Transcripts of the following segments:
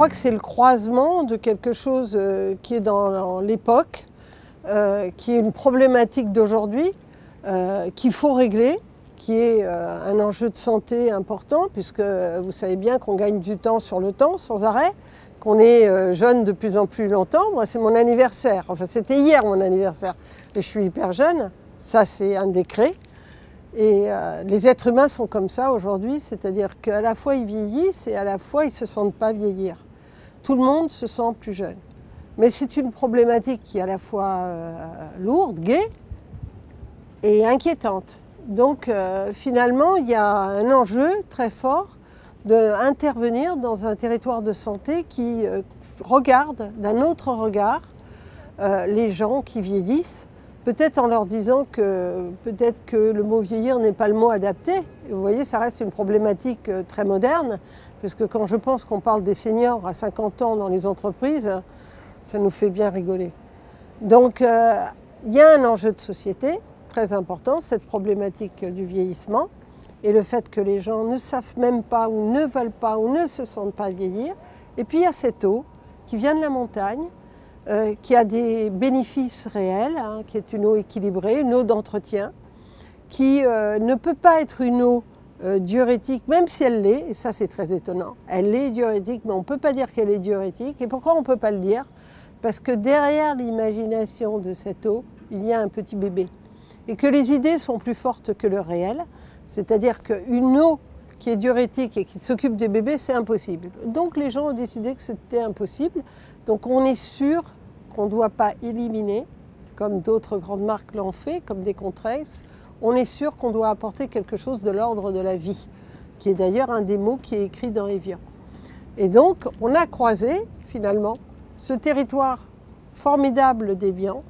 crois que c'est le croisement de quelque chose qui est dans l'époque, qui est une problématique d'aujourd'hui, qu'il faut régler, qui est un enjeu de santé important, puisque vous savez bien qu'on gagne du temps sur le temps, sans arrêt, qu'on est jeune de plus en plus longtemps. Moi, c'est mon anniversaire. Enfin, c'était hier mon anniversaire. Et je suis hyper jeune. Ça, c'est un décret. Et les êtres humains sont comme ça aujourd'hui, c'est-à-dire qu'à la fois ils vieillissent et à la fois ils ne se sentent pas vieillir. Tout le monde se sent plus jeune. Mais c'est une problématique qui est à la fois lourde, gaie et inquiétante. Donc finalement, il y a un enjeu très fort d'intervenir dans un territoire de santé qui regarde d'un autre regard les gens qui vieillissent, peut-être en leur disant que peut-être que le mot vieillir n'est pas le mot adapté. Et vous voyez, ça reste une problématique très moderne, parce que quand je pense qu'on parle des seniors à 50 ans dans les entreprises, ça nous fait bien rigoler. Donc il y a un enjeu de société très important, cette problématique du vieillissement, et le fait que les gens ne savent même pas ou ne veulent pas ou ne se sentent pas vieillir. Et puis il y a cette eau qui vient de la montagne, qui a des bénéfices réels, hein, qui est une eau équilibrée, une eau d'entretien, qui ne peut pas être une eau diurétique, même si elle l'est, et ça c'est très étonnant. Elle est diurétique, mais on ne peut pas dire qu'elle est diurétique. Et pourquoi on ne peut pas le dire? Parce que derrière l'imagination de cette eau, il y a un petit bébé. Et que les idées sont plus fortes que le réel, c'est-à-dire qu'une eau qui est diurétique et qui s'occupe des bébés, c'est impossible. Donc les gens ont décidé que c'était impossible. Donc on est sûr qu'on ne doit pas éliminer, comme d'autres grandes marques l'ont fait, comme des Contrails, on est sûr qu'on doit apporter quelque chose de l'ordre de la vie, qui est d'ailleurs un des mots qui est écrit dans Evian. Et donc on a croisé finalement ce territoire formidable d'Evian.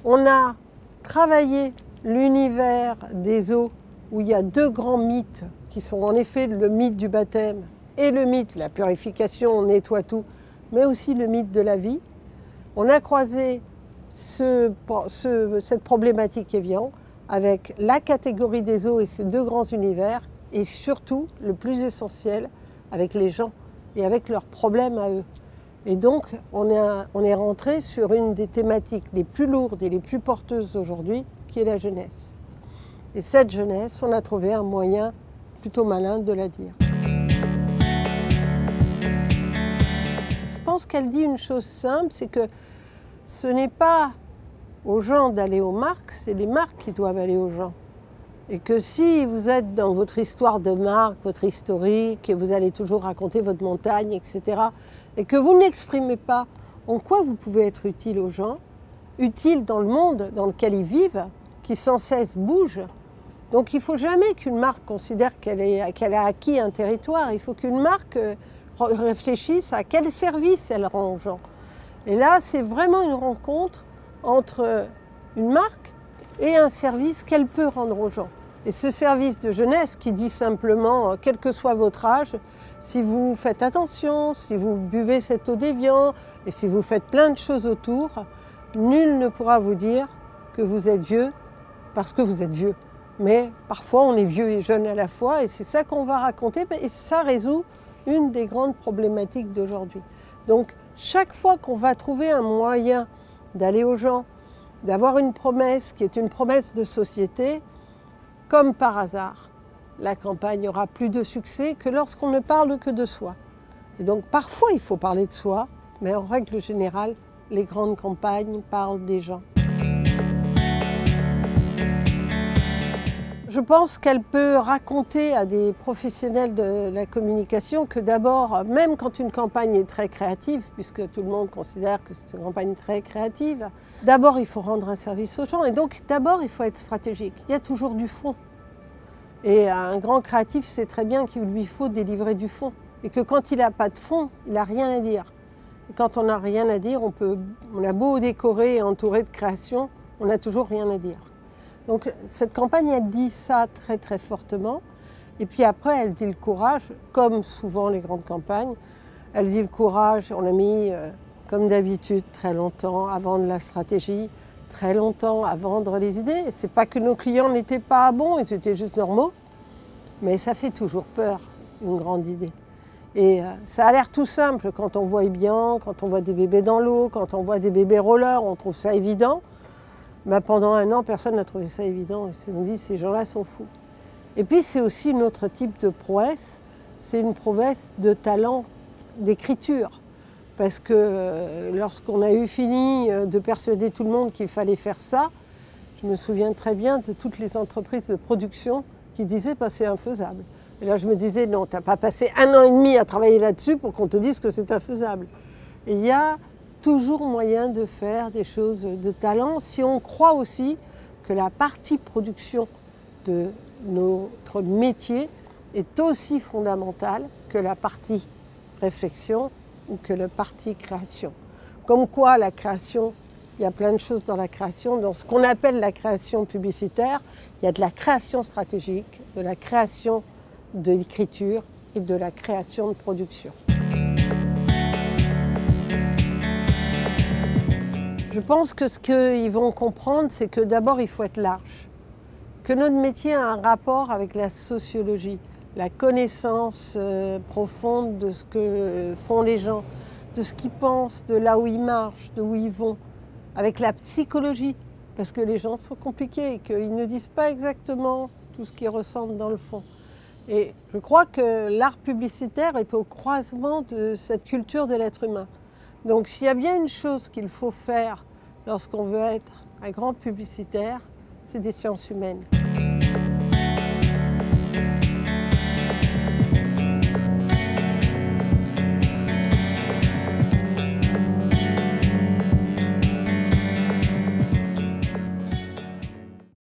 On a travaillé l'univers des eaux où il y a deux grands mythes qui sont en effet le mythe du baptême et le mythe de la purification, on nettoie tout, mais aussi le mythe de la vie. On a croisé cette problématique Evian avec la catégorie des eaux et ces deux grands univers, et surtout, le plus essentiel, avec les gens et avec leurs problèmes à eux. Et donc, on est rentré sur une des thématiques les plus lourdes et les plus porteuses aujourd'hui, qui est la jeunesse. Et cette jeunesse, on a trouvé un moyen plutôt malin de la dire. Je pense qu'elle dit une chose simple, c'est que ce n'est pas aux gens d'aller aux marques, c'est les marques qui doivent aller aux gens. Et que si vous êtes dans votre histoire de marque, votre historique, et vous allez toujours raconter votre montagne, etc., et que vous n'exprimez pas en quoi vous pouvez être utile aux gens, utile dans le monde dans lequel ils vivent, qui sans cesse bouge. Donc il ne faut jamais qu'une marque considère qu'elle a acquis un territoire. Il faut qu'une marque réfléchisse à quel service elle rend aux gens. Et là, c'est vraiment une rencontre entre une marque et un service qu'elle peut rendre aux gens. Et ce service de jeunesse qui dit simplement, quel que soit votre âge, si vous faites attention, si vous buvez cette eau d'Evian et si vous faites plein de choses autour, nul ne pourra vous dire que vous êtes vieux parce que vous êtes vieux. Mais parfois on est vieux et jeune à la fois et c'est ça qu'on va raconter et ça résout une des grandes problématiques d'aujourd'hui. Donc chaque fois qu'on va trouver un moyen d'aller aux gens, d'avoir une promesse qui est une promesse de société, comme par hasard, la campagne aura plus de succès que lorsqu'on ne parle que de soi. Et donc parfois il faut parler de soi, mais en règle générale, les grandes campagnes parlent des gens. Je pense qu'elle peut raconter à des professionnels de la communication que d'abord, même quand une campagne est très créative, puisque tout le monde considère que c'est une campagne très créative, d'abord il faut rendre un service aux gens et donc d'abord il faut être stratégique. Il y a toujours du fond. Et un grand créatif sait très bien qu'il lui faut délivrer du fond et que quand il n'a pas de fond, il n'a rien à dire. Et quand on n'a rien à dire, on a beau décorer et entourer de création, on n'a toujours rien à dire. Donc cette campagne, elle dit ça très très fortement. Et puis après, elle dit le courage, comme souvent les grandes campagnes. Elle dit le courage, on a mis, comme d'habitude, très longtemps à vendre la stratégie, très longtemps à vendre les idées. C'est pas que nos clients n'étaient pas bons, ils étaient juste normaux. Mais ça fait toujours peur, une grande idée. Et ça a l'air tout simple quand on voit Ebian, quand on voit des bébés dans l'eau, quand on voit des bébés rollers, on trouve ça évident. Ben, pendant un an, personne n'a trouvé ça évident. Ils se sont dit, ces gens-là sont fous. Et puis c'est aussi un autre type de prouesse, c'est une prouesse de talent d'écriture. Parce que lorsqu'on a eu fini de persuader tout le monde qu'il fallait faire ça, je me souviens très bien de toutes les entreprises de production qui disaient bah, c'est infaisable. Et là je me disais non, tu n'as pas passé 1 an et demi à travailler là-dessus pour qu'on te dise que c'est infaisable. Et il y a toujours moyen de faire des choses de talent si on croit aussi que la partie production de notre métier est aussi fondamentale que la partie réflexion ou que la partie création. Comme quoi la création, il y a plein de choses dans la création. Dans ce qu'on appelle la création publicitaire, il y a de la création stratégique, de la création de l'écriture et de la création de production. Je pense que ce qu'ils vont comprendre, c'est que d'abord il faut être large. Que notre métier a un rapport avec la sociologie, la connaissance profonde de ce que font les gens, de ce qu'ils pensent, de là où ils marchent, de où ils vont, avec la psychologie, parce que les gens sont compliqués et qu'ils ne disent pas exactement tout ce qu'ils ressentent dans le fond. Et je crois que l'art publicitaire est au croisement de cette culture de l'être humain. Donc s'il y a bien une chose qu'il faut faire lorsqu'on veut être un grand publicitaire, c'est des sciences humaines.